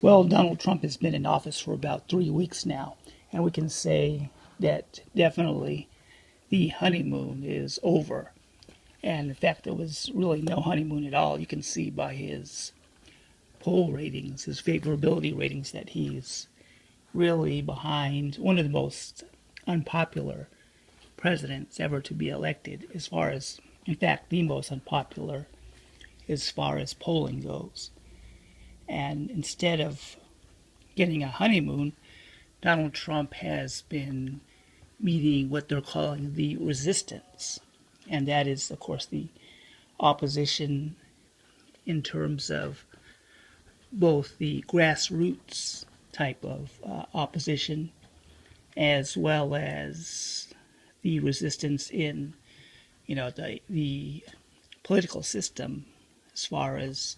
Well, Donald Trump has been in office for about 3 weeks now, and we can say that definitely the honeymoon is over. And in fact, there was really no honeymoon at all. You can see by his poll ratings, his favorability ratings, that he's really behind one of the most unpopular presidents ever to be elected, as far as, in fact, the most unpopular as far as polling goes. And instead of getting a honeymoon, Donald Trump has been meeting what they're calling the resistance. And that is, of course, the opposition in terms of both the grassroots type of opposition as well as the resistance in, the political system as far as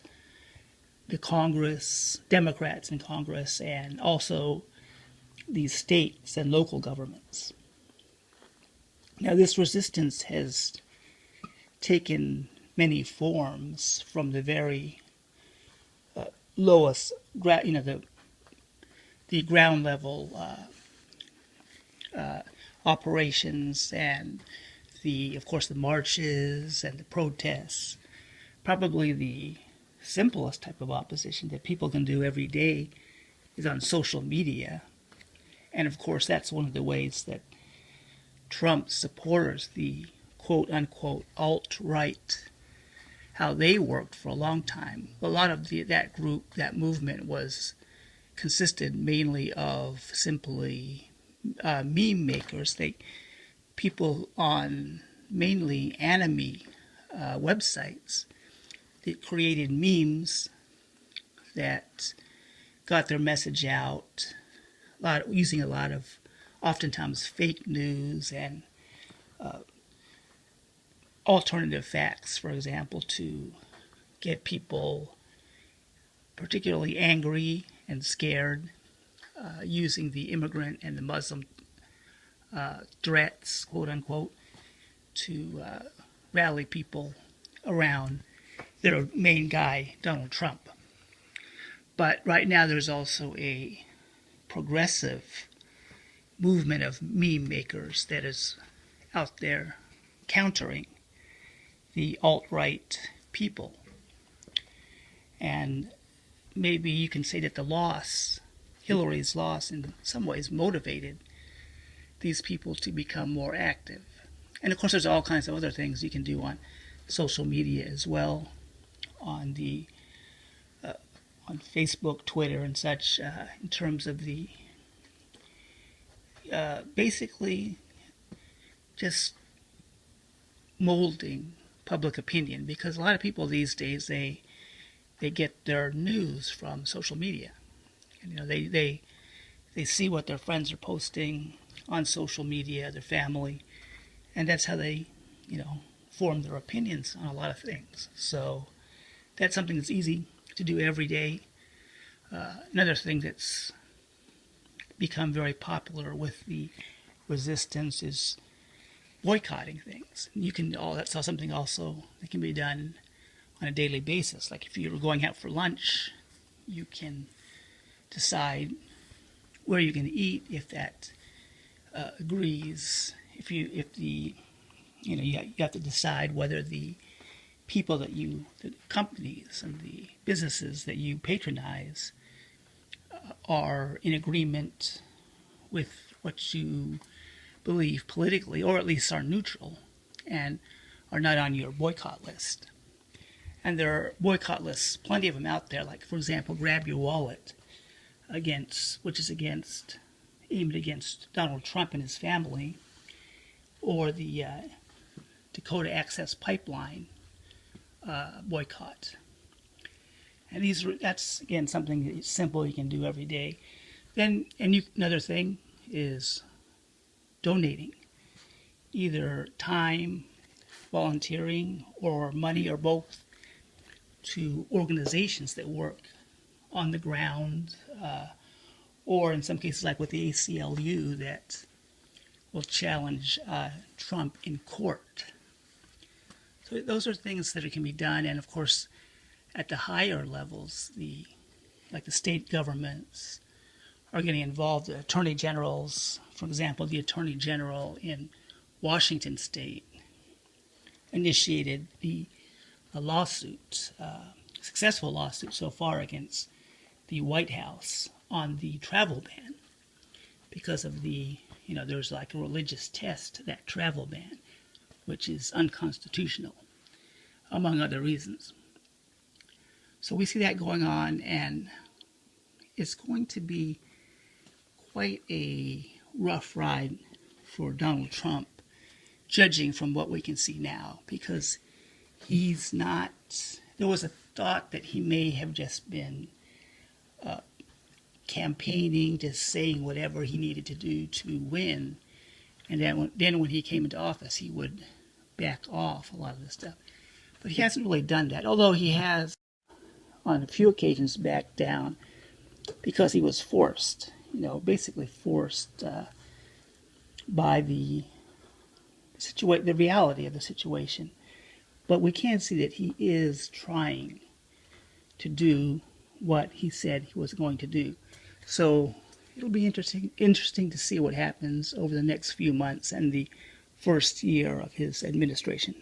the Congress, Democrats in Congress, and also the states and local governments. Now, this resistance has taken many forms from the very lowest, the ground level operations and of course, the marches and the protests. Probably the simplest type of opposition that people can do every day is on social media. And of course, that's one of the ways that Trump's supporters, the quote unquote alt right, how they worked for a long time. A lot of that group, that movement consisted mainly of simply meme makers. People on mainly anime websites that created memes that got their message out, using a lot of oftentimes fake news and alternative facts, for example, to get people particularly angry and scared, using the immigrant and the Muslim threats, quote unquote, to rally people around their main guy, Donald Trump. But right now there's also a progressive movement of meme makers that is out there countering the alt-right people. And maybe you can say that Hillary's loss, in some ways motivated these people to become more active. And of course, there's all kinds of other things you can do on social media as well, on on Facebook, Twitter, and such, in terms of the basically just molding public opinion, because a lot of people these days they get their news from social media. And, they see what their friends are posting on social media, their family, and that's how they form their opinions on a lot of things. So that's something that's easy to do every day. Another thing that's become very popular with the resistance is boycotting things. That's something also that can be done on a daily basis. Like if you're going out for lunch, you can decide where you're going to eat if that agrees. You have to decide whether the companies and the businesses that you patronize are in agreement with what you believe politically, or at least are neutral and are not on your boycott list. And there are boycott lists, plenty of them out there, like, for example, Grab Your Wallet, which is aimed against Donald Trump and his family, or the Dakota Access Pipeline boycott. And that's, again, something simple you can do every day. Another thing is donating, either time, volunteering, or money, or both, to organizations that work on the ground, or in some cases, like with the ACLU, that will challenge Trump in court. So those are things that can be done, and of course, at the higher levels, the like the state governments are getting involved. The attorney generals, for example, the attorney general in Washington State initiated a lawsuit, successful lawsuit so far against the White House on the travel ban because of there's like a religious test to that travel ban, which is unconstitutional, among other reasons. So we see that going on, and it's going to be quite a rough ride for Donald Trump, judging from what we can see now, because he's not. There was a thought that he may have just been campaigning, just saying whatever he needed to do to win, and then when he came into office, he would back off a lot of this stuff. But he hasn't really done that, although he has, on a few occasions, backed down because he was forced, basically forced by the reality of the situation. But we can see that he is trying to do what he said he was going to do. So it'll be interesting to see what happens over the next few months and the first year of his administration.